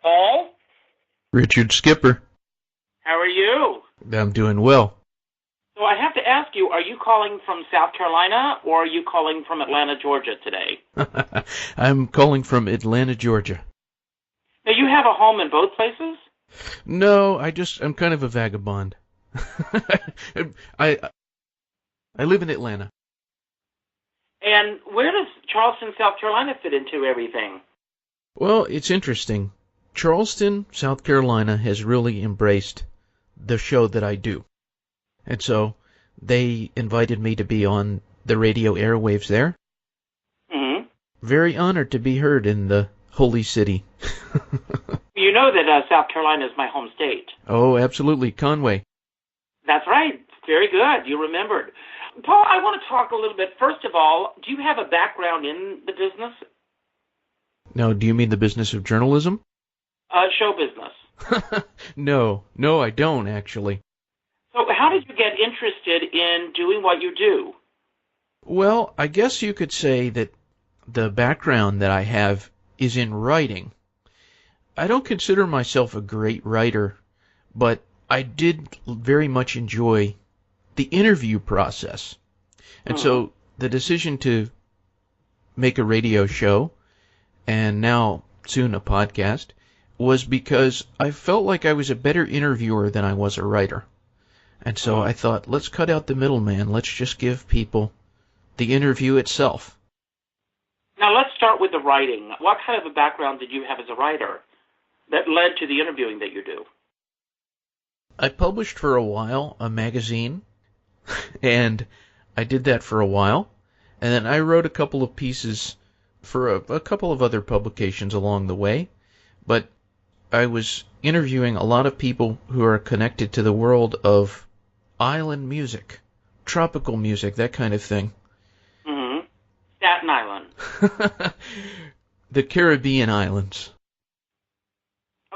Paul? Richard Skipper. How are you? I'm doing well. So I have to ask you, are you calling from South Carolina or are you calling from Atlanta, Georgia today? I'm calling from Atlanta, Georgia. Now, you have a home in both places? No, I'm kind of a vagabond. I live in Atlanta. And where does Charleston, South Carolina fit into everything? Well, it's interesting. Charleston, South Carolina has really embraced the show that I do. And so they invited me to be on the radio airwaves there. Mm-hmm. Very honored to be heard in the holy city. You know that South Carolina is my home state. Oh, absolutely. Conway. That's right. Very good. You remembered. Paul, I want to talk a little bit. First of all, do you have a background in the business? Now, do you mean the business of journalism? Show business. No, I don't, actually. So how did you get interested in doing what you do? Well, I guess you could say that the background that I have is in writing. I don't consider myself a great writer, but I did very much enjoy the interview process. And so the decision to make a radio show, and now soon a podcast, was because I felt like I was a better interviewer than I was a writer. And so I thought, let's cut out the middleman. Let's just give people the interview itself. Now let's start with the writing. What kind of a background did you have as a writer that led to the interviewing that you do? I published for a while a magazine, and I did that for a while. And then I wrote a couple of pieces for a couple of other publications along the way. But I was interviewing a lot of people who are connected to the world of island music, tropical music, that kind of thing. Mm-hmm. Staten Island. The Caribbean islands.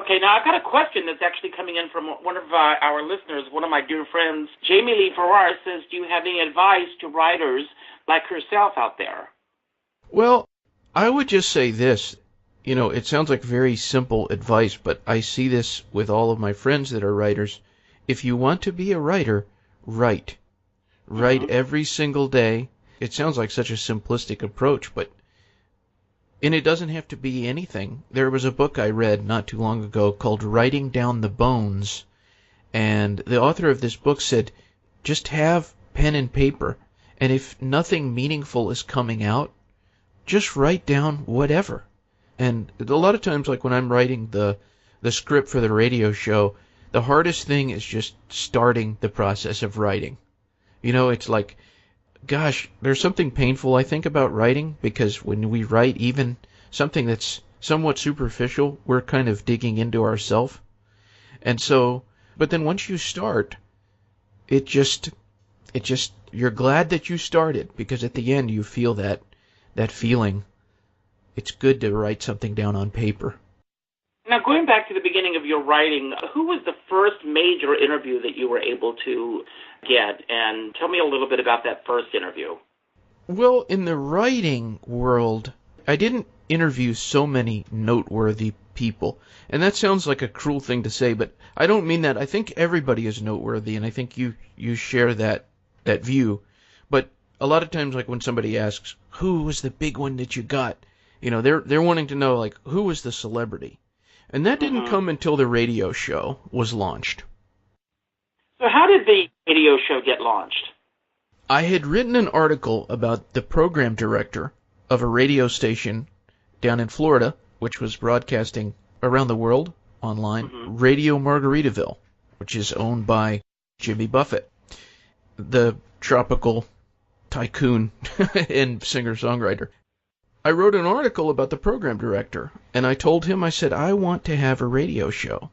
Okay, now I've got a question that's actually coming in from one of our listeners, one of my dear friends. Jamie Lee Farrar says, do you have any advice to writers like herself out there? Well, I would just say this. You know, it sounds like very simple advice, but I see this with all of my friends that are writers. If you want to be a writer, write. Write every single day. It sounds like such a simplistic approach, and it doesn't have to be anything. There was a book I read not too long ago called Writing Down the Bones, and the author of this book said, just have pen and paper, and if nothing meaningful is coming out, just write down whatever. And a lot of times, like when I'm writing the script for the radio show, the hardest thing is just starting the process of writing. You know, it's like, gosh, there's something painful, I think, about writing, because when we write even something that's somewhat superficial, we're kind of digging into ourselves. And so, but then once you start, you're glad that you started, because at the end you feel that feeling. It's good to write something down on paper. Now, going back to the beginning of your writing, who was the first major interview that you were able to get? And tell me a little bit about that first interview. Well, in the writing world, I didn't interview so many noteworthy people. And that sounds like a cruel thing to say, but I don't mean that. I think everybody is noteworthy, and I think you share that view. But a lot of times, like when somebody asks, who was the big one that you got? You know, they're wanting to know, like, who was the celebrity? And that didn't come until the radio show was launched. So how did the radio show get launched? I had written an article about the program director of a radio station down in Florida, which was broadcasting around the world online, Radio Margaritaville, which is owned by Jimmy Buffett, the tropical tycoon and singer-songwriter. I wrote an article about the program director, and I told him, I said, I want to have a radio show.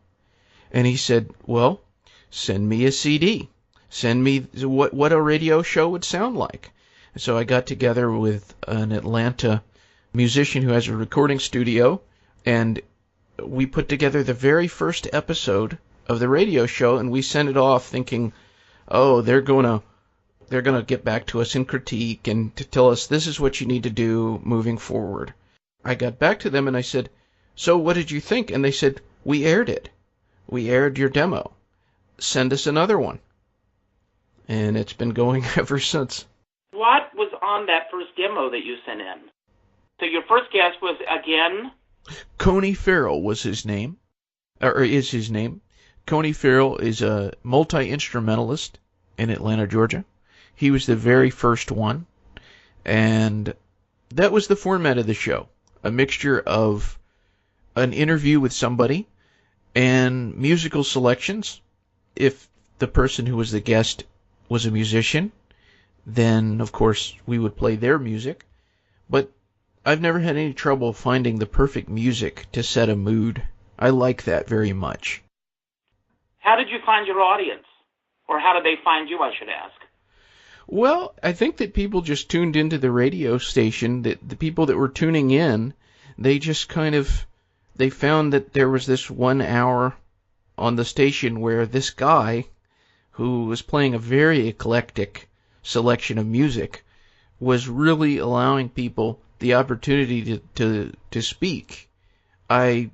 And he said, well, send me a CD. Send me what a radio show would sound like. So I got together with an Atlanta musician who has a recording studio, and we put together the very first episode of the radio show, and we sent it off thinking, oh, they're going to get back to us and critique and to tell us this is what you need to do moving forward. I got back to them and I said, So what did you think? And they said, we aired it. We aired your demo. Send us another one. And it's been going ever since. What was on that first demo that you sent in? So your first guest was, again? Coney Farrell was his name, or is his name. Coney Farrell is a multi-instrumentalist in Atlanta, Georgia. He was the very first one, and that was the format of the show. A mixture of an interview with somebody and musical selections. If the person who was the guest was a musician, then, of course, we would play their music. But I've never had any trouble finding the perfect music to set a mood. I like that very much. How did you find your audience? Or how did they find you, I should ask? Well, I think that people just tuned into the radio station. That the people that were tuning in, they just they found that there was this 1 hour on the station where this guy, who was playing a very eclectic selection of music, was really allowing people the opportunity to speak. I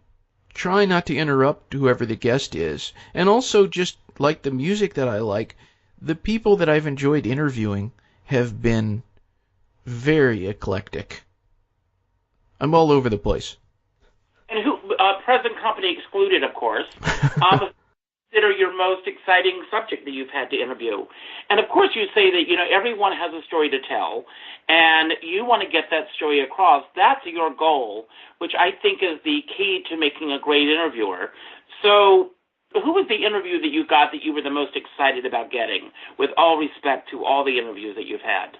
try not to interrupt whoever the guest is, and also just like the music that I like, the people that I've enjoyed interviewing have been very eclectic. I'm all over the place. And who, present company excluded, of course, consider your most exciting subject that you've had to interview. And of course you say that, everyone has a story to tell, and you want to get that story across. That's your goal, which I think is the key to making a great interviewer. So who was the interview that you got that you were the most excited about getting, with all respect to all the interviews that you've had?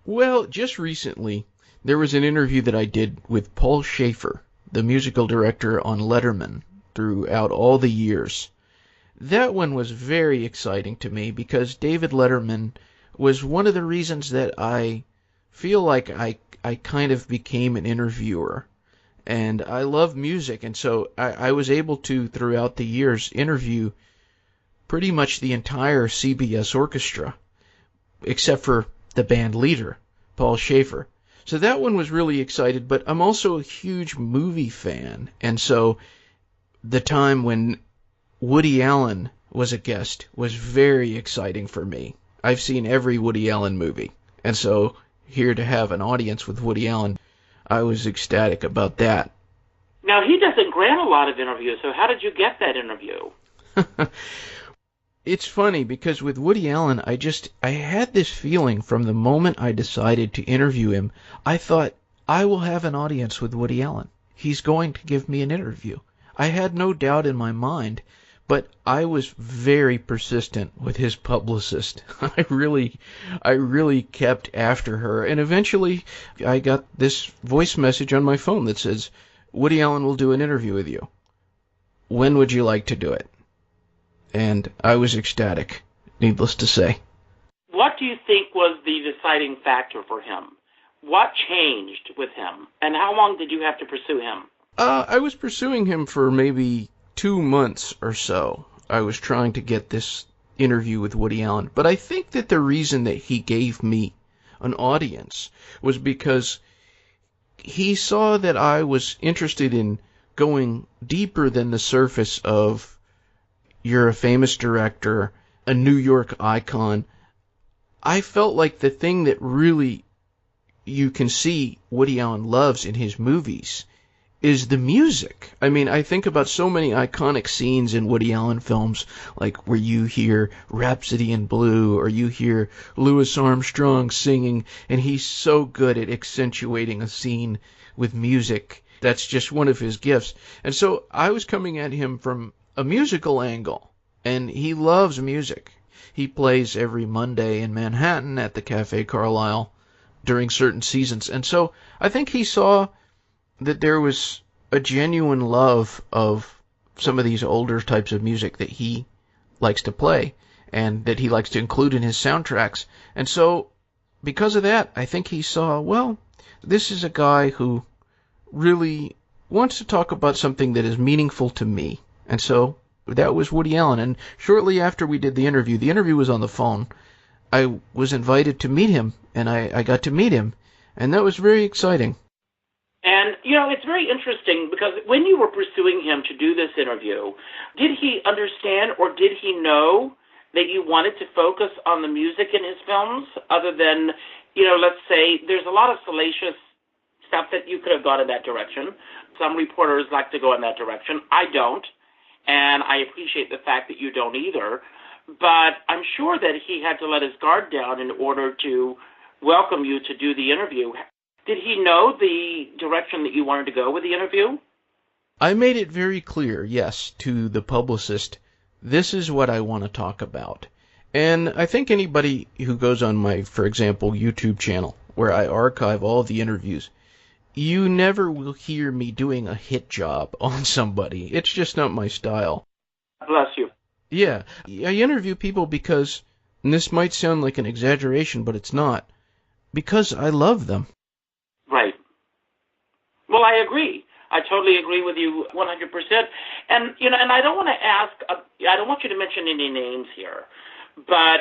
Well, just recently, there was an interview that I did with Paul Schaefer, the musical director on Letterman, throughout all the years. That one was very exciting to me because David Letterman was one of the reasons that I feel like I kind of became an interviewer. And I love music, and so I was able to, throughout the years, interview pretty much the entire CBS orchestra, except for the band leader, Paul Schaefer. So that one was really excited, but I'm also a huge movie fan, and so the time when Woody Allen was a guest was very exciting for me. I've seen every Woody Allen movie, and so here to have an audience with Woody Allen, I was ecstatic about that. Now, he doesn't grant a lot of interviews, so how did you get that interview? It's funny, because with Woody Allen, I had this feeling from the moment I decided to interview him. I thought, I will have an audience with Woody Allen. He's going to give me an interview. I had no doubt in my mind, but I was very persistent with his publicist. I really kept after her, and eventually I got this voice message on my phone that says, Woody Allen will do an interview with you. When would you like to do it? And I was ecstatic, needless to say. What do you think was the deciding factor for him? What changed with him, and how long did you have to pursue him? I was pursuing him for maybe 2 months or so. I was trying to get this interview with Woody Allen. But I think that the reason that he gave me an audience was because he saw that I was interested in going deeper than the surface of, you're a famous director, a New York icon. I felt like the thing that really you can see Woody Allen loves in his movies is the music. I mean, I think about so many iconic scenes in Woody Allen films, like where you hear Rhapsody in Blue, or you hear Louis Armstrong singing, and he's so good at accentuating a scene with music. That's just one of his gifts. And so I was coming at him from a musical angle, and he loves music. He plays every Monday in Manhattan at the Café Carlyle during certain seasons. And so I think he saw that there was a genuine love of some of these older types of music that he likes to play and that he likes to include in his soundtracks. And so because of that, I think he saw, well, this is a guy who really wants to talk about something that is meaningful to me. And so that was Woody Allen. And shortly after we did the interview was on the phone. I was invited to meet him, and I got to meet him, and that was very exciting. And, it's very interesting because when you were pursuing him to do this interview, did he understand or did he know that you wanted to focus on the music in his films other than, let's say there's a lot of salacious stuff that you could have gone in that direction. Some reporters like to go in that direction. I don't, and I appreciate the fact that you don't either. But I'm sure that he had to let his guard down in order to welcome you to do the interview. Did he know the direction that you wanted to go with the interview? I made it very clear, yes, to the publicist, this is what I want to talk about. And I think anybody who goes on my, for example, YouTube channel, where I archive all the interviews, you never will hear me doing a hit job on somebody. It's just not my style. Bless you. Yeah, I interview people because, and this might sound like an exaggeration, but it's not, because I love them. Right. Well, I agree. I totally agree with you 100%. And, and I don't want to ask, I don't want you to mention any names here, but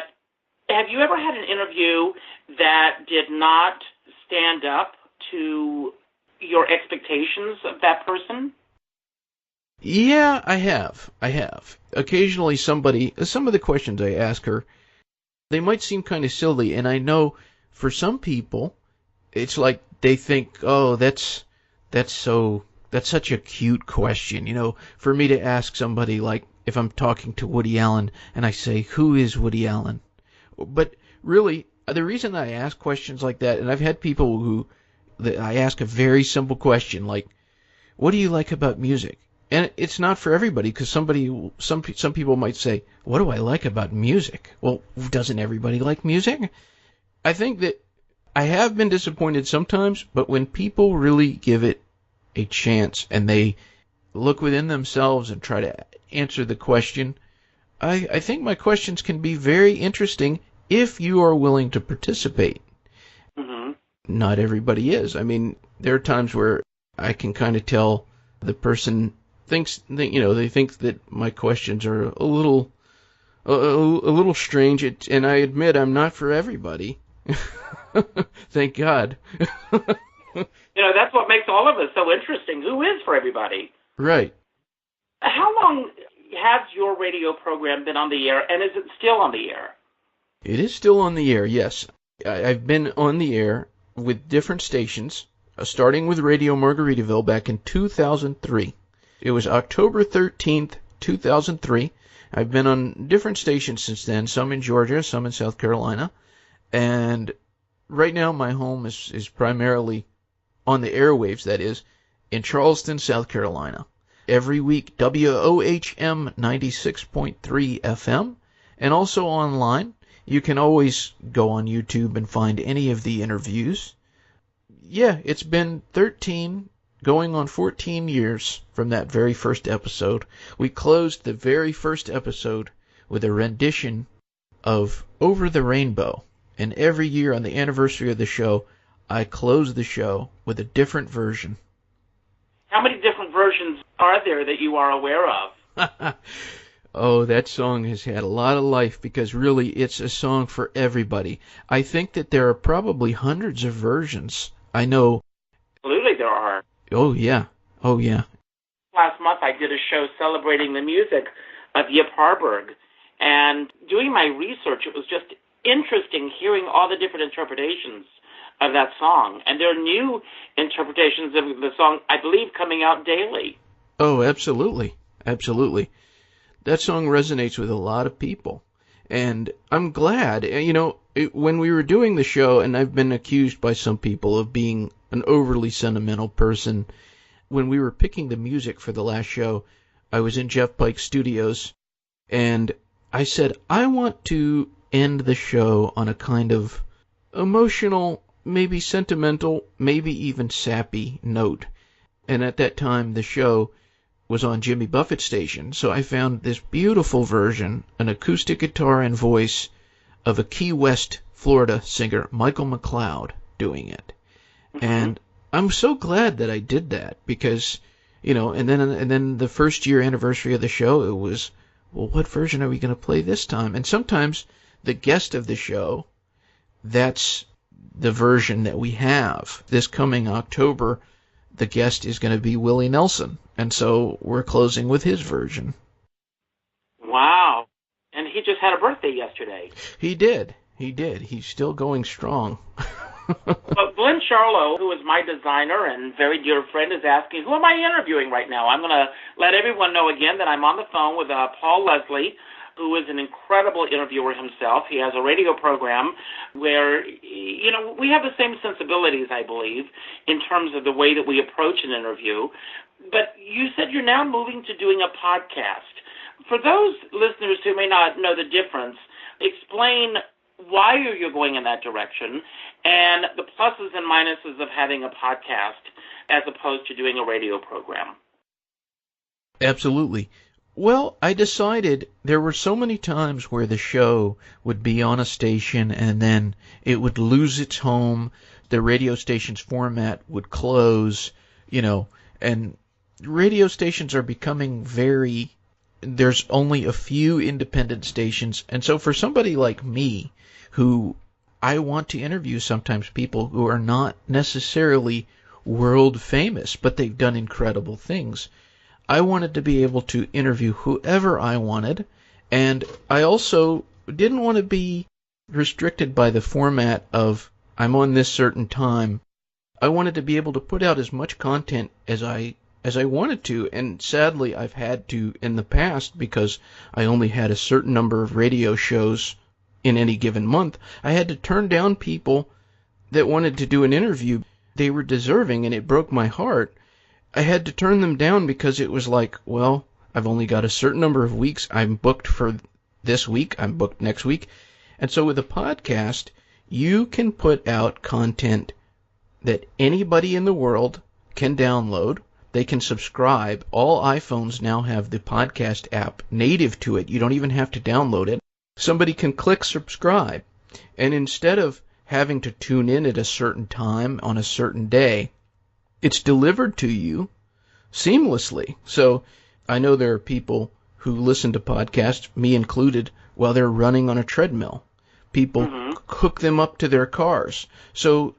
have you ever had an interview that did not stand up to your expectations of that person? Yeah, I have. Occasionally some of the questions I ask her, they might seem kind of silly, and I know for some people, it's like they think, oh, that's such a cute question. For me to ask somebody, like, if I'm talking to Woody Allen, and I say, who is Woody Allen? But really, the reason I ask questions like that, and I've had people I ask a very simple question, like, what do you like about music? And it's not for everybody, because some people might say, what do I like about music? Well, doesn't everybody like music? I think that I have been disappointed sometimes, but when people really give it a chance and they look within themselves and try to answer the question, I think my questions can be very interesting if you are willing to participate. Mm-hmm. Not everybody is. I mean, there are times where I can kind of tell the person thinks that, they think that my questions are a little strange, and I admit I'm not for everybody. Thank God. That's what makes all of us so interesting. Who is for everybody? Right. How long has your radio program been on the air, and is it still on the air? It is still on the air, yes. I've been on the air with different stations, starting with Radio Margaritaville back in 2003. It was October 13th, 2003. I've been on different stations since then, some in Georgia, some in South Carolina. And right now my home is primarily on the airwaves, that is, in Charleston, South Carolina. Every week, WOHM 96.3 FM, and also online. You can always go on YouTube and find any of the interviews. Yeah, it's been 13, going on 14 years from that very first episode. We closed the very first episode with a rendition of Over the Rainbow. And every year on the anniversary of the show, I close the show with a different version. How many different versions are there that you are aware of? Oh, that song has had a lot of life because really it's a song for everybody. I think that there are probably hundreds of versions. I know. Absolutely there are. Oh, yeah. Oh, yeah. Last month I did a show celebrating the music of Yip Harburg. And doing my research, it was just interesting hearing all the different interpretations of that song. And there are new interpretations of the song, I believe, coming out daily. Oh, absolutely. Absolutely. That song resonates with a lot of people. And I'm glad, when we were doing the show, and I've been accused by some people of being an overly sentimental person, when we were picking the music for the last show, I was in Jeff Pike's studios, and I said, I want to end the show on a kind of emotional, maybe sentimental, maybe even sappy note. And at that time, the show was on Jimmy Buffett's station, so I found this beautiful version, an acoustic guitar and voice of a Key West, Florida singer, Michael McLeod, doing it. Mm-hmm. And I'm so glad that I did that because, and then the first year anniversary of the show, it was, well, what version are we going to play this time? And sometimes the guest of the show, that's the version that we have. This coming October, the guest is going to be Willie Nelson. And so we're closing with his version. Wow. And he just had a birthday yesterday. He did. He did. He's still going strong. But Glenn Charlo, who is my designer and very dear friend, is asking, who am I interviewing right now? I'm going to let everyone know again that I'm on the phone with Paul Leslie, who is an incredible interviewer himself. He has a radio program where, we have the same sensibilities, I believe, in terms of the way that we approach an interview. But you said you're now moving to doing a podcast. For those listeners who may not know the difference, explain why you're going in that direction and the pluses and minuses of having a podcast as opposed to doing a radio program. Absolutely. Well, I decided there were so many times where the show would be on a station and then it would lose its home, the radio station's format would close, and radio stations are becoming there's only a few independent stations, and so for somebody like me, who I want to interview sometimes people who are not necessarily world famous, but they've done incredible things, I wanted to be able to interview whoever I wanted, and I also didn't want to be restricted by the format of I'm on this certain time. I wanted to be able to put out as much content as I wanted to, and sadly I've had to in the past because I only had a certain number of radio shows in any given month. I had to turn down people that wanted to do an interview. They were deserving, and it broke my heart. I had to turn them down because it was like, well, I've only got a certain number of weeks. I'm booked for this week. I'm booked next week. And so with a podcast, you can put out content that anybody in the world can download. They can subscribe. All iPhones now have the podcast app native to it. You don't even have to download it. Somebody can click subscribe. And instead of having to tune in at a certain time on a certain day, it's delivered to you seamlessly. So I know there are people who listen to podcasts, me included, while they're running on a treadmill. People hook them up to their cars. So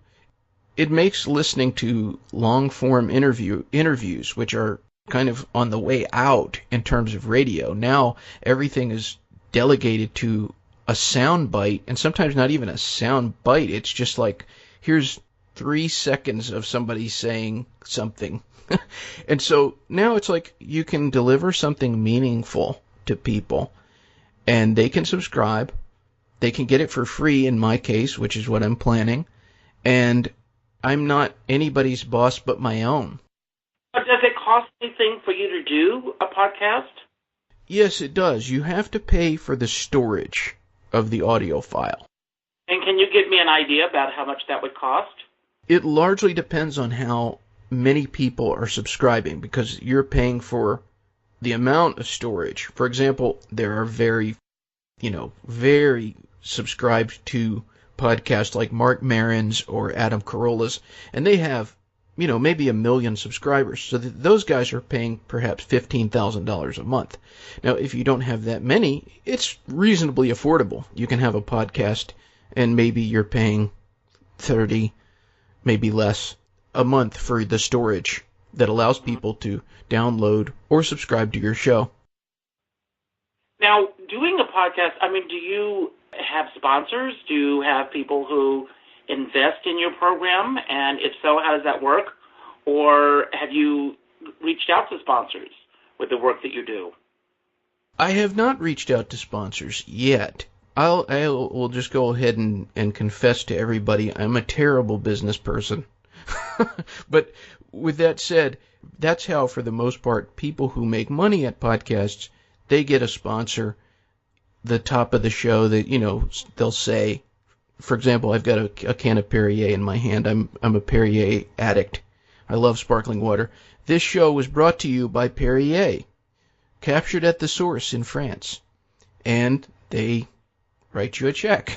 it makes listening to long-form interviews, which are kind of on the way out in terms of radio. Now everything is delegated to a sound bite, and sometimes not even a sound bite. It's just like, here's 3 seconds of somebody saying something. And so now it's like you can deliver something meaningful to people, and they can subscribe. They can get it for free in my case, which is what I'm planning. And I'm not anybody's boss but my own. But does it cost anything for you to do a podcast? Yes, it does. You have to pay for the storage of the audio file. And can you give me an idea about how much that would cost? It largely depends on how many people are subscribing, because you're paying for the amount of storage. For example, there are very subscribed to podcasts like Mark Maron's or Adam Carolla's, and they have, maybe 1 million subscribers. So those guys are paying perhaps $15,000 a month. Now, if you don't have that many, it's reasonably affordable. You can have a podcast and maybe you're paying $30, maybe less, a month for the storage that allows people to download or subscribe to your show. Now, doing a podcast, do you have sponsors? Do you have people who invest in your program? And if so, how does that work? Or have you reached out to sponsors with the work that you do? I have not reached out to sponsors yet. I will just go ahead and confess to everybody I'm a terrible business person. But with that said, that's how, for the most part, people who make money at podcasts, they get a sponsor. The top of the show that, they'll say, for example, I've got a can of Perrier in my hand. I'm a Perrier addict. I love sparkling water. This show was brought to you by Perrier, captured at the source in France. And they write you a check.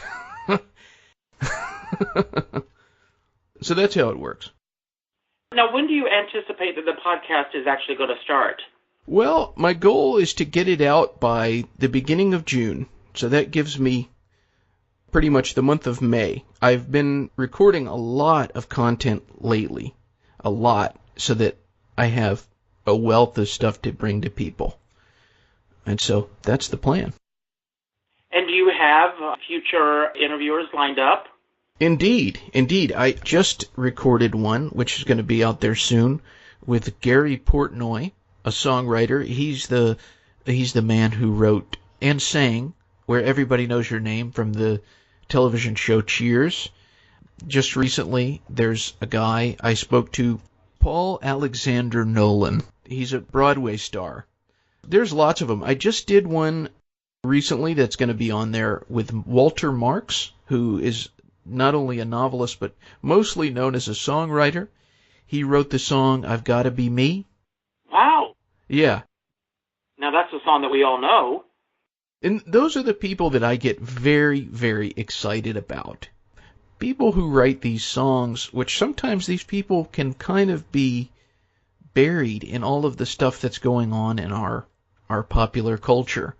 So that's how it works. Now, when do you anticipate that the podcast is actually going to start? Well, my goal is to get it out by the beginning of June. So that gives me pretty much the month of May. I've been recording a lot of content lately. A lot. so that I have a wealth of stuff to bring to people. And so that's the plan. And do you have future interviewers lined up? Indeed, indeed. I just recorded one, which is going to be out there soon, with Gary Portnoy, a songwriter. He's the man who wrote and sang Where Everybody Knows Your Name from the television show Cheers. Just recently, there's a guy I spoke to, Paul Alexander Nolan. He's a Broadway star. There's lots of them. I just did one recently that's going to be on there with Walter Marks, who is not only a novelist, but mostly known as a songwriter. He wrote the song I've Gotta Be Me. Wow. Yeah. Now that's a song that we all know. And those are the people that I get very, very excited about. People who write these songs, which sometimes these people can kind of be buried in all of the stuff that's going on in our popular culture.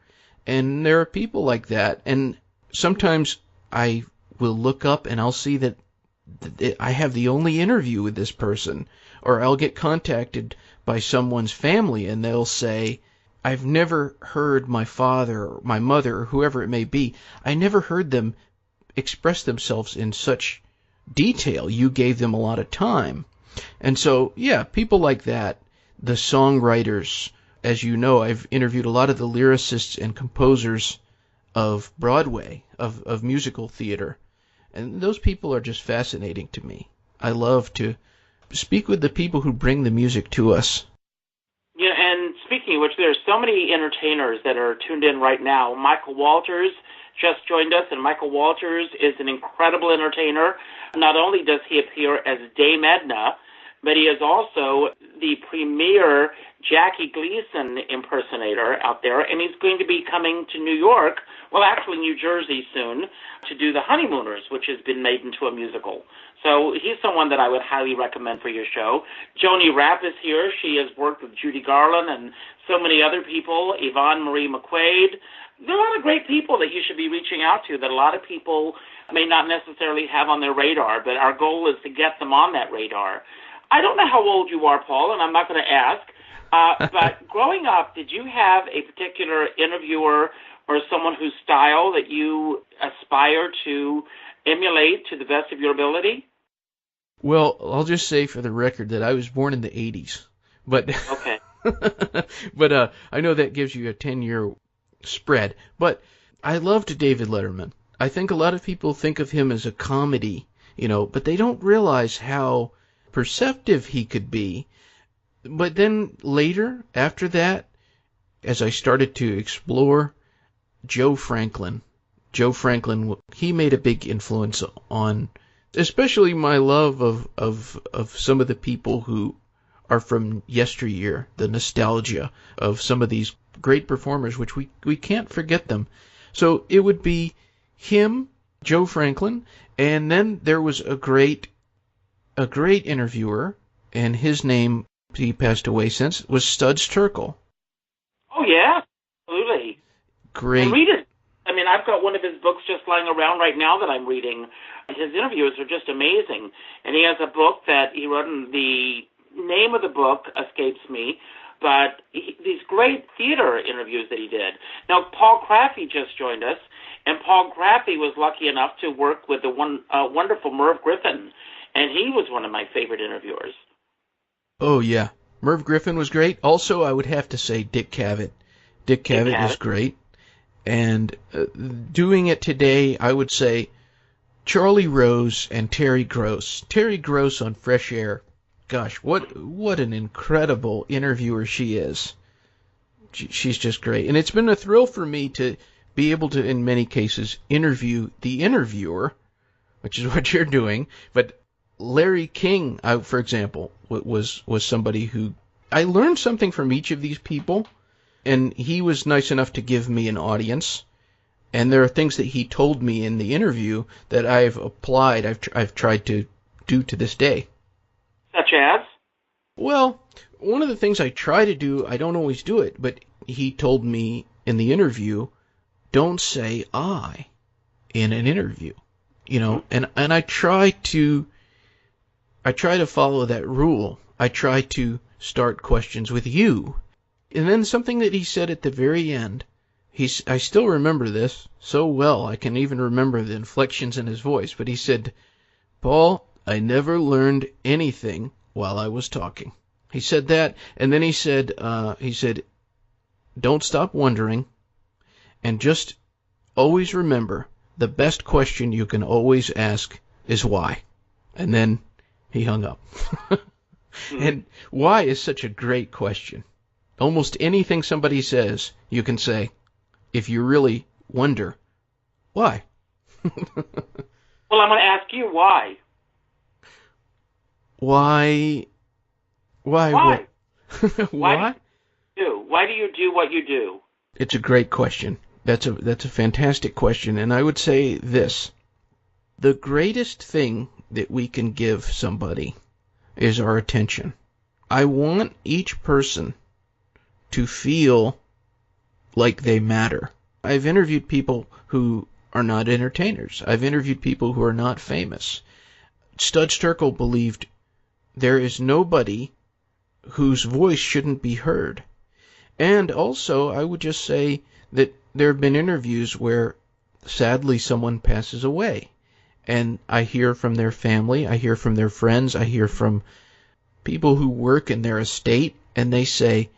And there are people like that. And sometimes I will look up and I'll see that I have the only interview with this person. Or I'll get contacted by someone's family and they'll say, I've never heard my father or my mother or whoever it may be, I never heard them express themselves in such detail. You gave them a lot of time. And so, yeah, people like that, the songwriters, as you know, I've interviewed a lot of the lyricists and composers of Broadway, of musical theater. And those people are just fascinating to me. I love to speak with the people who bring the music to us. Yeah, and speaking of which, there's so many entertainers that are tuned in right now. Michael Walters just joined us, and Michael Walters is an incredible entertainer. Not only does he appear as Dame Edna, but he is also the premier Jackie Gleason impersonator out there, and he's going to be coming to New York, well, actually New Jersey soon, to do The Honeymooners, which has been made into a musical. So he's someone that I would highly recommend for your show. Joni Rapp is here. She has worked with Judy Garland and so many other people, Yvonne Marie McQuaid. There are a lot of great people that you should be reaching out to that a lot of people may not necessarily have on their radar, but our goal is to get them on that radar. I don't know how old you are, Paul, and I'm not going to ask, but growing up, did you have a particular interviewer or someone whose style that you aspire to emulate to the best of your ability? Well, I'll just say for the record that I was born in the 80s. But okay. But I know that gives you a 10-year spread. But I loved David Letterman. I think a lot of people think of him as a comedy, but they don't realize how perceptive he could be. But then later, after that, as I started to explore Joe Franklin, he made a big influence on, especially my love of some of the people who are from yesteryear, the nostalgia of some of these great performers, which we can't forget them. So it would be him, Joe Franklin, and then there was a great interviewer, and his name, he passed away since, was Studs Terkel. Oh, yeah, absolutely. Great. And read it. I mean, I've got one of his books just lying around right now that I'm reading. His interviews are just amazing. And he has a book that he wrote, and the name of the book escapes me, but these great theater interviews that he did. Now, Paul Craffey just joined us, and Paul Craffey was lucky enough to work with the wonderful Merv Griffin, and he was one of my favorite interviewers. Oh, yeah. Merv Griffin was great. Also, I would have to say Dick Cavett. Dick Cavett was great. And doing it today, I would say Charlie Rose and Terry Gross. Terry Gross on Fresh Air. Gosh, what an incredible interviewer she is. She's just great. And it's been a thrill for me to be able to, in many cases, interview the interviewer, which is what you're doing. But Larry King, for example, was somebody who I learned something from each of these people. And he was nice enough to give me an audience. And there are things that he told me in the interview that I've applied, I've tried to do to this day. Such as? Well, one of the things I try to do, I don't always do it, but he told me in the interview, don't say I in an interview. And I try to follow that rule. I try to start questions with you. And then something that he said at the very end, I still remember this so well, I can even remember the inflections in his voice, but he said, "Paul, I never learned anything while I was talking." He said that, and then he said, "Don't stop wondering, and just always remember, the best question you can always ask is why." And then he hung up. And why is such a great question. Almost anything somebody says, you can say, if you really wonder, why? Well, I'm going to ask you why. Why? Why? What? Why? Why do you do what you do? It's a great question. That's a fantastic question, and I would say this. The greatest thing that we can give somebody is our attention. I want each person to feel like they matter. I've interviewed people who are not entertainers. I've interviewed people who are not famous. Studs Terkel believed there is nobody whose voice shouldn't be heard. And also, I would just say that there have been interviews where, sadly, someone passes away. And I hear from their family, I hear from their friends, I hear from people who work in their estate, and they say,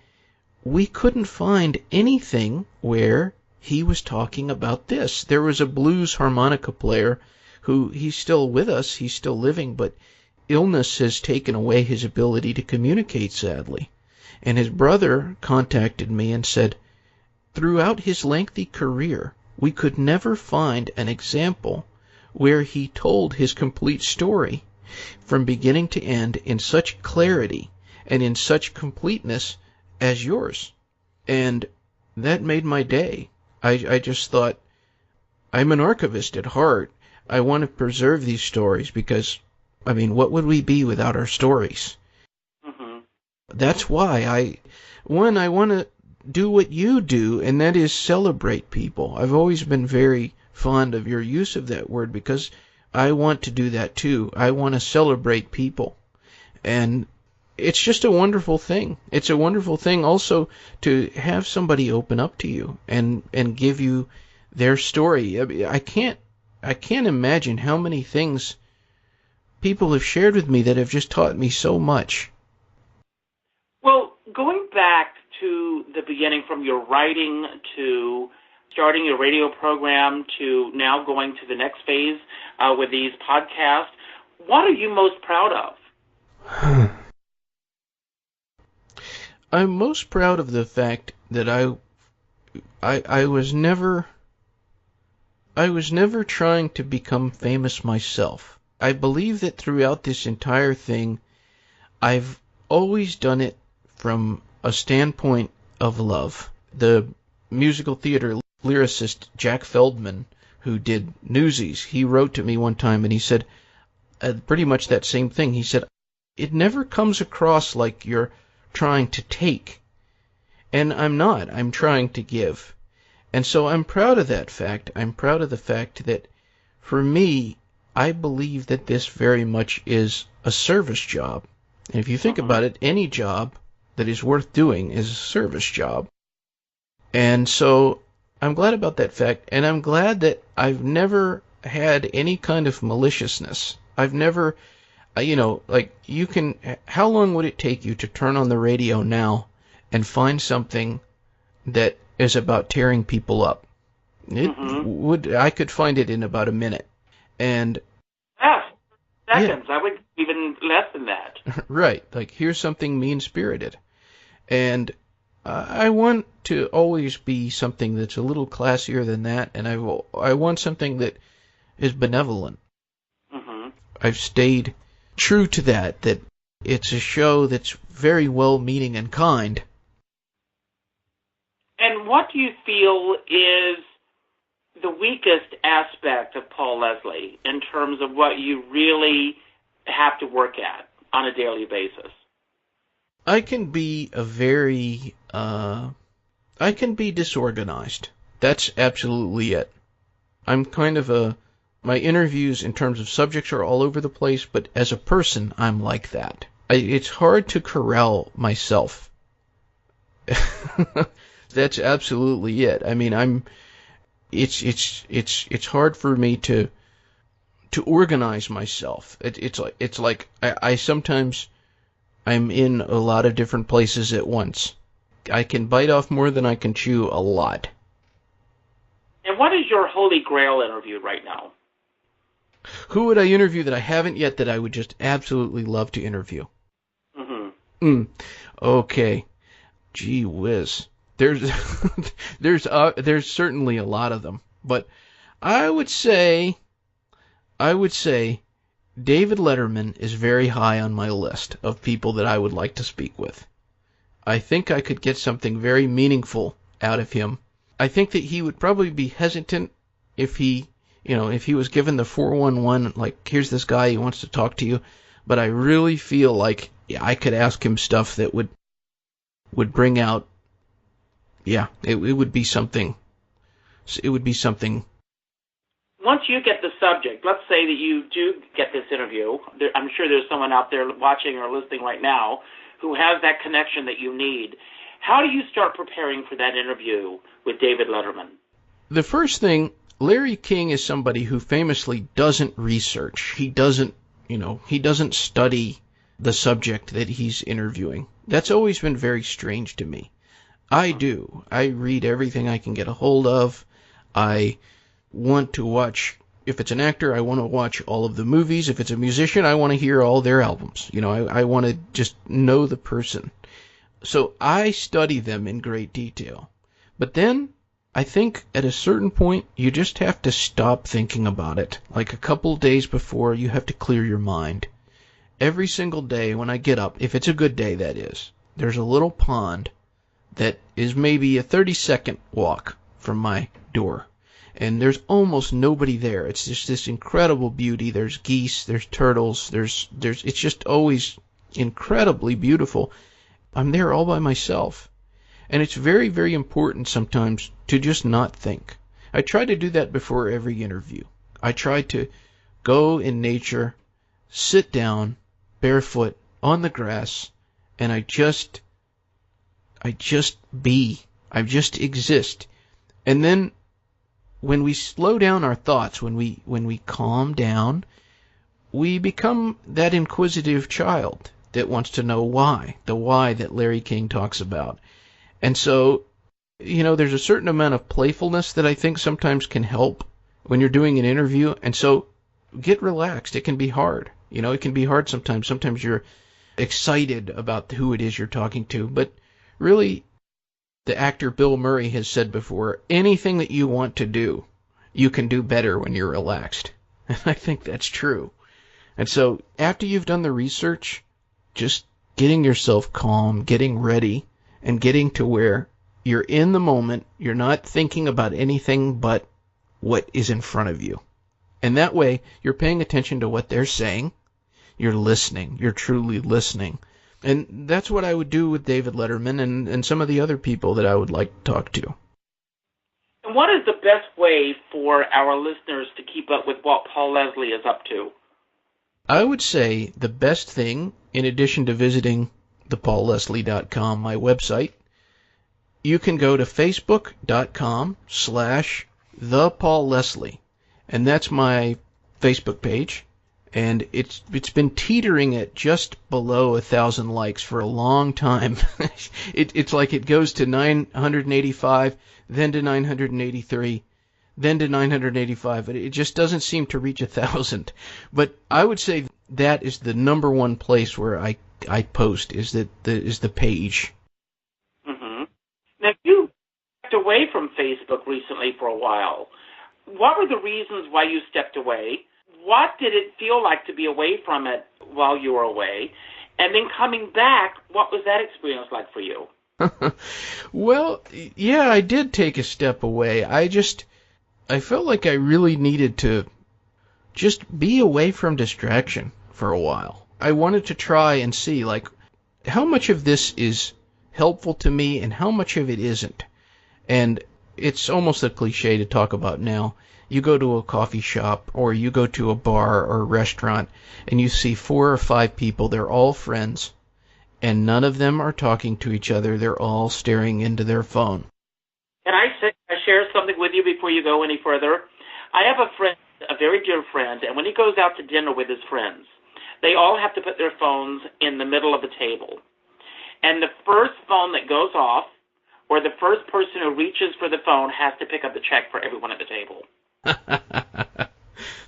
"We couldn't find anything where he was talking about this." There was a blues harmonica player who, he's still with us, he's still living, but illness has taken away his ability to communicate, sadly. And his brother contacted me and said, throughout his lengthy career, we could never find an example where he told his complete story from beginning to end in such clarity and in such completeness as yours. And that made my day. I just thought, I'm an archivist at heart. I want to preserve these stories because, I mean, what would we be without our stories? Mm-hmm. That's why I want to do what you do, and that is celebrate people. I've always been very fond of your use of that word because I want to do that too. I want to celebrate people. And it's just a wonderful thing. It's a wonderful thing also to have somebody open up to you and give you their story. I mean, I can't imagine how many things people have shared with me that have just taught me so much. Well, going back to the beginning, from your writing to starting your radio program to now going to the next phase with these podcasts, what are you most proud of? I'm most proud of the fact that I was never trying to become famous myself. I believe that throughout this entire thing, I've always done it from a standpoint of love. The musical theater lyricist Jack Feldman, who did Newsies, he wrote to me one time and he said pretty much that same thing. He said, "It never comes across like you're trying to take." And I'm not. I'm trying to give. And so I'm proud of that fact. I'm proud of the fact that, for me, I believe that this very much is a service job. And if you think about it, any job that is worth doing is a service job. And so I'm glad about that fact, and I'm glad that I've never had any kind of maliciousness. I've never, how long would it take you to turn on the radio now and find something that is about tearing people up? I could find it in about a minute. And yes, seconds. Yeah. I would even less than that. Right. Like, here's something mean-spirited. And I want to always be something that's a little classier than that, and I want something that is benevolent. Mm-hmm. I've stayed true to that it's a show that's very well-meaning and kind. And what do you feel is the weakest aspect of Paul Leslie in terms of what you really have to work at on a daily basis? I can be I can be disorganized. That's absolutely it. I'm kind of my interviews in terms of subjects are all over the place, but as a person, I'm like that. it's hard to corral myself. That's absolutely it. I mean, it's hard for me to organize myself. It's like I sometimes I'm in a lot of different places at once. I can bite off more than I can chew a lot. And what is your holy grail interview right now? Who would I interview that I haven't yet that I would just absolutely love to interview? Okay. Gee whiz. There's there's certainly a lot of them, but I would say David Letterman is very high on my list of people that I would like to speak with. I think I could get something very meaningful out of him. I think that he would probably be hesitant if he was given the 411, like, here's this guy, he wants to talk to you. But I really feel like I could ask him stuff that would bring out, it would be something. It would be something. Once you get the subject, let's say that you do get this interview, I'm sure there's someone out there watching or listening right now who has that connection that you need. How do you start preparing for that interview with David Letterman? The first thing, Larry King is somebody who famously doesn't research. He doesn't study the subject that he's interviewing. That's always been very strange to me. I do. I read everything I can get a hold of. I want to watch, if it's an actor, I want to watch all of the movies. If it's a musician, I want to hear all their albums. I want to just know the person. So I study them in great detail. But then I think at a certain point, you just have to stop thinking about it. Like a couple days before, you have to clear your mind. Every single day when I get up, if it's a good day, that is, there's a little pond that is maybe a 30-second walk from my door. And there's almost nobody there. It's just this incredible beauty. There's geese, there's turtles, it's just always incredibly beautiful. I'm there all by myself. And it's very, very important sometimes to just not think. I try to do that before every interview. I try to go in nature, sit down, barefoot, on the grass, and I just exist. And then when we slow down our thoughts, when we calm down, we become that inquisitive child that wants to know why, the why that Larry King talks about. And so, there's a certain amount of playfulness that I think sometimes can help when you're doing an interview. And so get relaxed. It can be hard. It can be hard sometimes. Sometimes you're excited about who it is you're talking to. But really, the actor Bill Murray has said before, anything that you want to do, you can do better when you're relaxed. And I think that's true. And so after you've done the research, just getting yourself calm, getting ready, and getting to where you're in the moment, you're not thinking about anything but what is in front of you. And that way, you're paying attention to what they're saying, you're listening, you're truly listening. And that's what I would do with David Letterman and some of the other people that I would like to talk to. And what is the best way for our listeners to keep up with what Paul Leslie is up to? I would say the best thing, in addition to visiting thepaulleslie.com, my website, you can go to facebook.com/thepaulleslie, and that's my Facebook page. And it's been teetering at just below 1,000 likes for a long time. It's like it goes to 985, then to 983, then to 985. But it just doesn't seem to reach 1,000. But I would say that is the number one place where I post is the page. Mm-hmm. Now you stepped away from Facebook recently for a while. What were the reasons why you stepped away? What did it feel like to be away from it while you were away? And then coming back, what was that experience like for you? Well, yeah, I did take a step away. I felt like I really needed to just be away from distraction for a while. I wanted to try and see, like, how much of this is helpful to me and how much of it isn't. And it's almost a cliche to talk about now. You go to a coffee shop or you go to a bar or a restaurant and you see 4 or 5 people, they're all friends, and none of them are talking to each other. They're all staring into their phone. Can I share something with you before you go any further? I have a friend, a very dear friend, and when he goes out to dinner with his friends, they all have to put their phones in the middle of the table. And the first phone that goes off, or the first person who reaches for the phone, has to pick up the check for everyone at the table.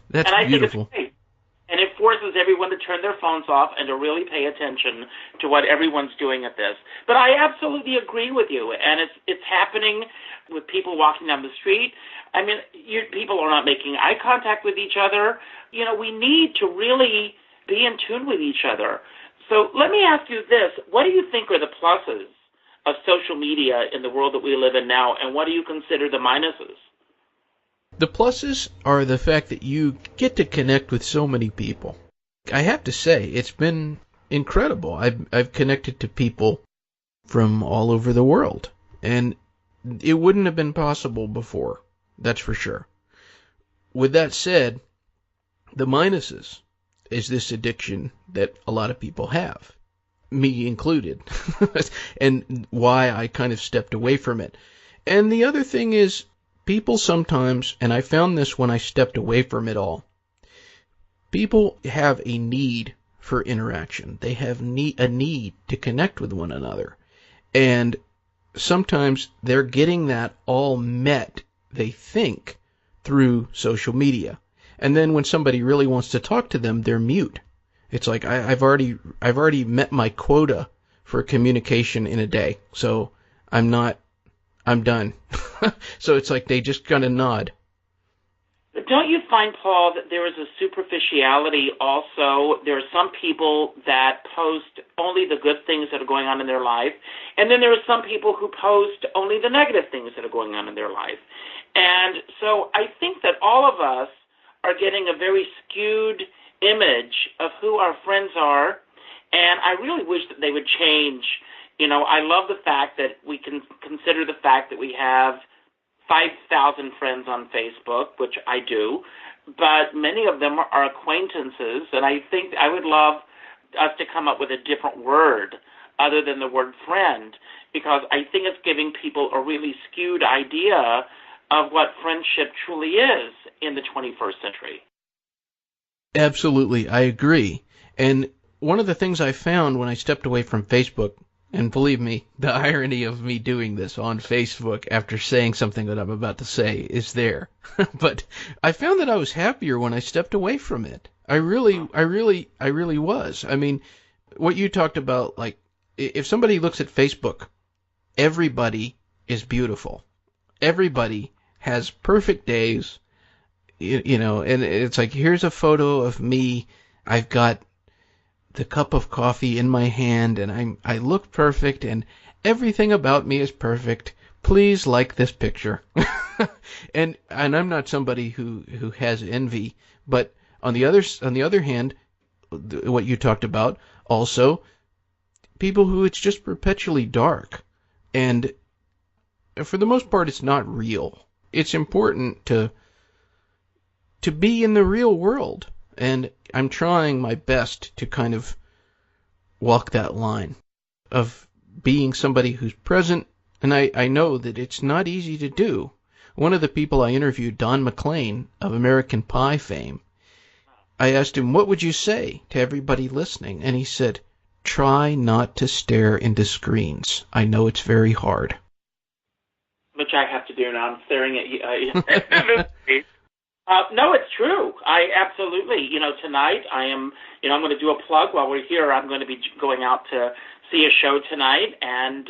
That's and I beautiful. think it's great. And it forces everyone to turn their phones off and to really pay attention to what everyone's doing at this. But I absolutely agree with you, and it's happening with people walking down the street. I mean, people are not making eye contact with each other. You know, we need to really be in tune with each other. So let me ask you this. What do you think are the pluses of social media in the world that we live in now, and what do you consider the minuses? The pluses are the fact that you get to connect with so many people. I have to say, it's been incredible. I've connected to people from all over the world, and it wouldn't have been possible before, that's for sure. With that said, the minuses is this addiction that a lot of people have, me included, and why I kind of stepped away from it. And the other thing is, people sometimes, and I found this when I stepped away from it all, people have a need for interaction. They have a need to connect with one another. And sometimes they're getting that all met, they think, through social media. And then when somebody really wants to talk to them, they're mute. It's like I've already met my quota for communication in a day, so I'm done. So it's like they just kind of nod. But don't you find, Paul, that there is a superficiality also? There are some people that post only the good things that are going on in their life, and then there are some people who post only the negative things that are going on in their life. And so I think that all of us are getting a very skewed image of who our friends are, and I really wish that they would change. You know, I love the fact that we can consider the fact that we have 5,000 friends on Facebook, which I do, but many of them are acquaintances, and I think I would love us to come up with a different word other than the word friend, because I think it's giving people a really skewed idea of what friendship truly is in the 21st century. Absolutely, I agree. And one of the things I found when I stepped away from Facebook, and believe me, the irony of me doing this on Facebook after saying something that I'm about to say is there. But I found that I was happier when I stepped away from it. I really was. I mean, what you talked about, like, if somebody looks at Facebook, everybody is beautiful. Everybody has perfect days, you know, and it's like, here's a photo of me. I've got the cup of coffee in my hand, and I look perfect, and everything about me is perfect. Please like this picture. and I'm not somebody who has envy, but on the other hand, what you talked about also, people who it's just perpetually dark, and for the most part, it's not real. It's important to be in the real world. And I'm trying my best to kind of walk that line of being somebody who's present, and I know that it's not easy to do. One of the people I interviewed, Don McLean of American Pie fame, I asked him, what would you say to everybody listening? And he said, try not to stare into screens. I know it's very hard. Which I have to do now. I'm staring at you. No, it's true. I absolutely, tonight I'm going to do a plug while we're here. I'm going to be going out to see a show tonight, and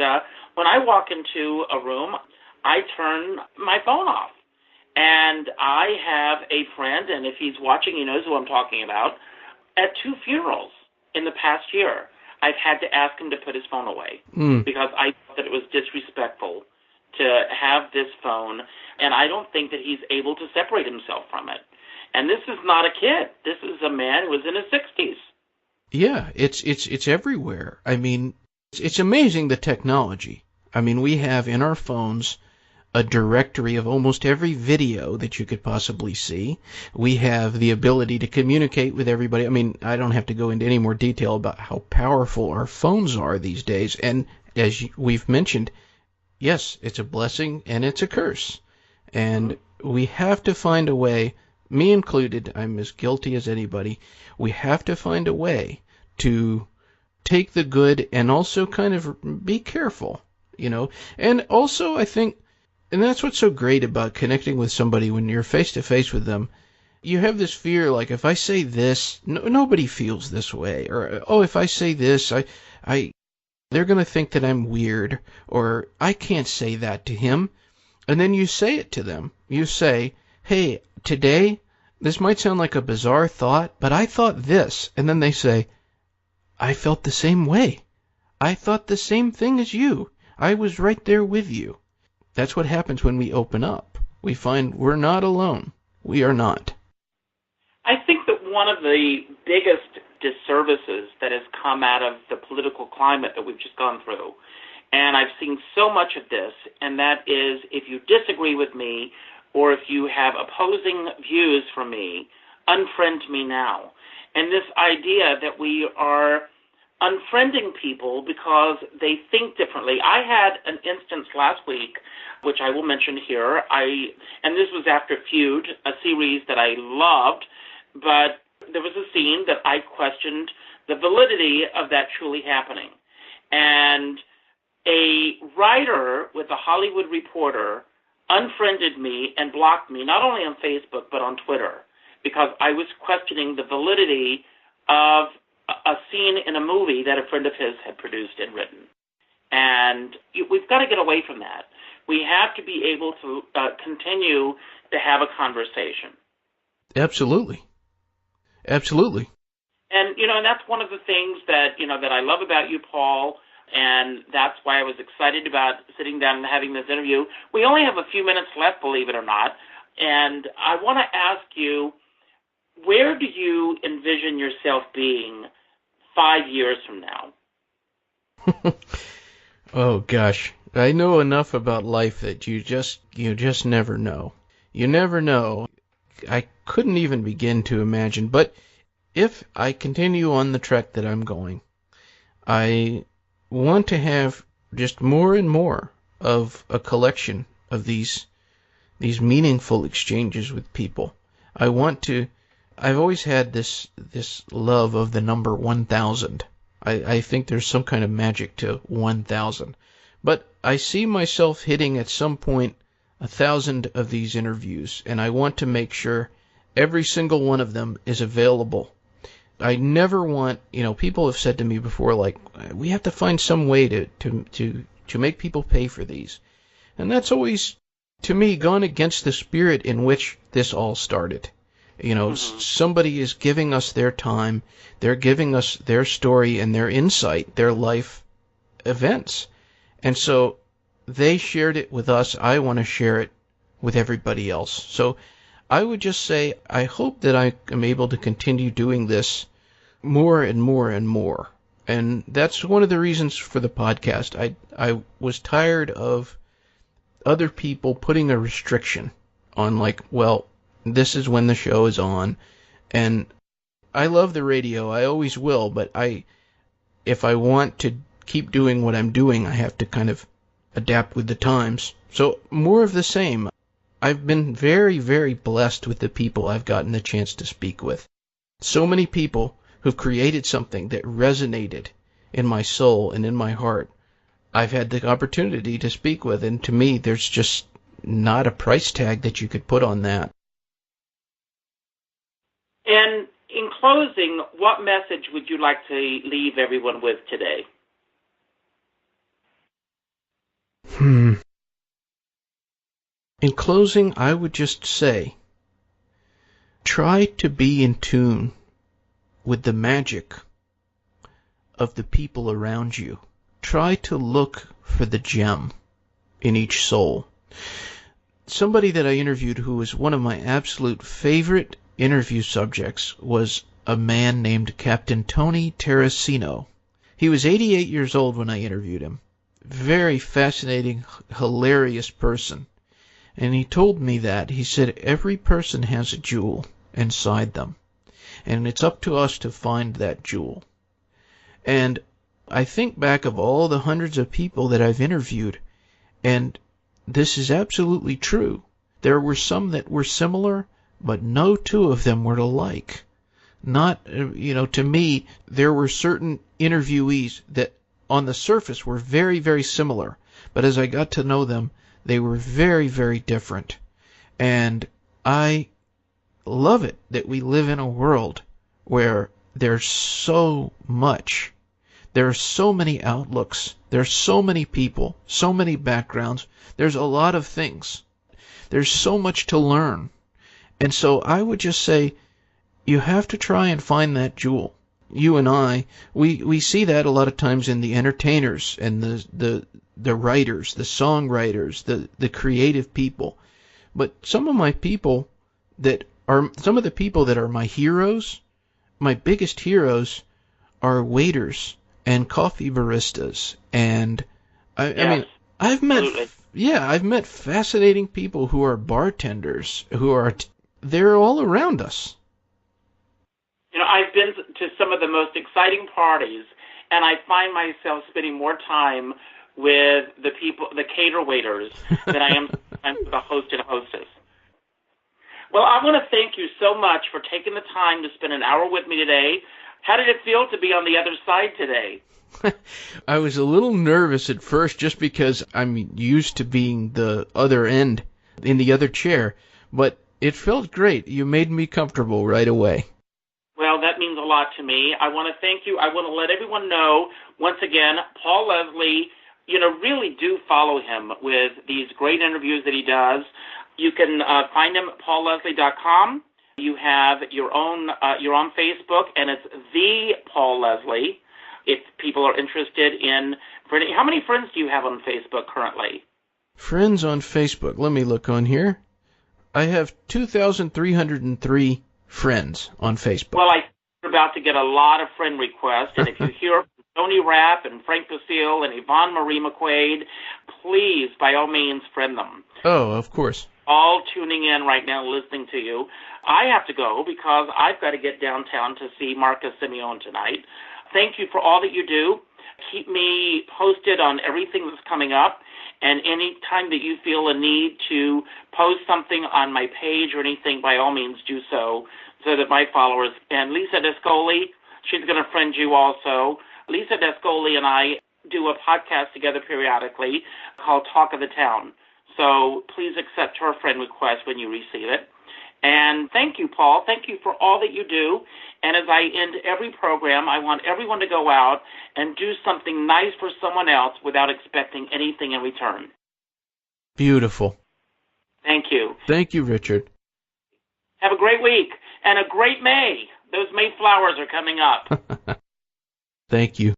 when I walk into a room, I turn my phone off. And I have a friend, and if he's watching, he knows who I'm talking about, at 2 funerals in the past year, I've had to ask him to put his phone away because I thought that it was disrespectful to have this phone, and I don't think that he's able to separate himself from it. And this is not a kid. This is a man who was in his 60s. Yeah, it's everywhere. I mean, it's amazing, the technology. I mean, we have in our phones a directory of almost every video that you could possibly see. We have the ability to communicate with everybody. I mean, I don't have to go into any more detail about how powerful our phones are these days. And as we've mentioned, yes, it's a blessing and it's a curse. And we have to find a way, me included, I'm as guilty as anybody, we have to find a way to take the good and also kind of be careful, you know. And also, I think, and that's what's so great about connecting with somebody when you're face to face with them. You have this fear, like, if I say this, nobody feels this way. Or, oh, if I say this, they're going to think that I'm weird. Or, I can't say that to him. And then you say it to them. You say, hey, today, this might sound like a bizarre thought, but I thought this. And then they say, I felt the same way. I thought the same thing as you. I was right there with you. That's what happens when we open up. We find we're not alone. We are not. I think that one of the biggest disservices that has come out of the political climate that we've just gone through, and I've seen so much of this, and that is if you disagree with me or if you have opposing views from me, unfriend me now. And this idea that we are unfriending people because they think differently. I had an instance last week, which I will mention here. And this was after Feud, a series that I loved, but there was a scene that I questioned the validity of that truly happening. And a writer with a Hollywood Reporter unfriended me and blocked me, not only on Facebook, but on Twitter, because I was questioning the validity of a scene in a movie that a friend of his had produced and written. And we've got to get away from that. We have to be able to continue to have a conversation. Absolutely. Absolutely. And, and that's one of the things that, that I love about you, Paul, and that's why I was excited about sitting down and having this interview. We only have a few minutes left, believe it or not, and I want to ask you, where do you envision yourself being 5 years from now? Oh, gosh. I know enough about life that you just never know. You never know. I couldn't even begin to imagine. But if I continue on the trek that I'm going, I want to have just more and more of a collection of these meaningful exchanges with people. I've always had this love of the number 1,000. I think there's some kind of magic to 1,000. But I see myself hitting at some point 1,000 of these interviews, and I want to make sure every single one of them is available. I never want, people have said to me before, like, we have to find some way to make people pay for these. And that's always, to me, gone against the spirit in which this all started. Somebody is giving us their time, they're giving us their story and their insight, their life events. And so they shared it with us. I want to share it with everybody else. So I would just say I hope that I am able to continue doing this more and more and more. And that's one of the reasons for the podcast. I was tired of other people putting a restriction on, like, well, this is when the show is on. And I love the radio. I always will. But if I want to keep doing what I'm doing, I have to kind of adapt with the times. So more of the same. I've been very, very blessed with the people I've gotten the chance to speak with. So many people who've created something that resonated in my soul and in my heart, I've had the opportunity to speak with. And to me, there's just not a price tag that you could put on that. And in closing, what message would you like to leave everyone with today? In closing, I would just say, try to be in tune with the magic of the people around you. Try to look for the gem in each soul. Somebody that I interviewed who was one of my absolute favorite interview subjects was a man named Captain Tony Terracino. He was 88 years old when I interviewed him. Very fascinating, hilarious person. And he told me that. He said every person has a jewel inside them, and it's up to us to find that jewel. And I think back of all the hundreds of people that I've interviewed, and this is absolutely true. There were some that were similar, but no two of them were alike. Not, to me, there were certain interviewees that on the surface were very, very similar, but as I got to know them, they were very, very different. And I love it that we live in a world where there's so much. There are so many outlooks. There's so many people, so many backgrounds. There's a lot of things. There's so much to learn. And so I would just say you have to try and find that jewel. You and I, we see that a lot of times in the entertainers and the writers, the songwriters, the creative people. But some of the people that are my heroes, my biggest heroes, are waiters and coffee baristas. And I mean, I've met fascinating people who are bartenders, they're all around us. I've been to some of the most exciting parties, and I find myself spending more time with the people, the cater waiters, than I am sometimes with the host and hostess. Well, I want to thank you so much for taking the time to spend an hour with me today. How did it feel to be on the other side today? I was a little nervous at first just because I'm used to being the other end, in the other chair, but it felt great. You made me comfortable right away. Well, that means a lot to me. I want to thank you. I want to let everyone know, once again, Paul Leslie, really do follow him with these great interviews that he does. You can find him at paulleslie.com. You have your own, you're on Facebook, and it's The Paul Leslie. If people are interested in, how many friends do you have on Facebook currently? Friends on Facebook. Let me look on here. I have 2,303 friends on Facebook. Well, I'm about to get a lot of friend requests, and if you hear from Tony Rapp and Frank Basile and Yvonne Marie McQuaid, please, by all means, friend them. Oh, of course. All tuning in right now, listening to you. I have to go because I've got to get downtown to see Marcus Simeone tonight. Thank you for all that you do. Keep me posted on everything that's coming up, and any time that you feel a need to post something on my page or anything, by all means do so that my followers, and Lisa Descoli, she's going to friend you also. Lisa Descoli and I do a podcast together periodically called Talk of the Town. So please accept her friend request when you receive it. And thank you, Paul. Thank you for all that you do. And as I end every program, I want everyone to go out and do something nice for someone else without expecting anything in return. Beautiful. Thank you. Thank you, Richard. Have a great week and a great May. Those May flowers are coming up. Thank you.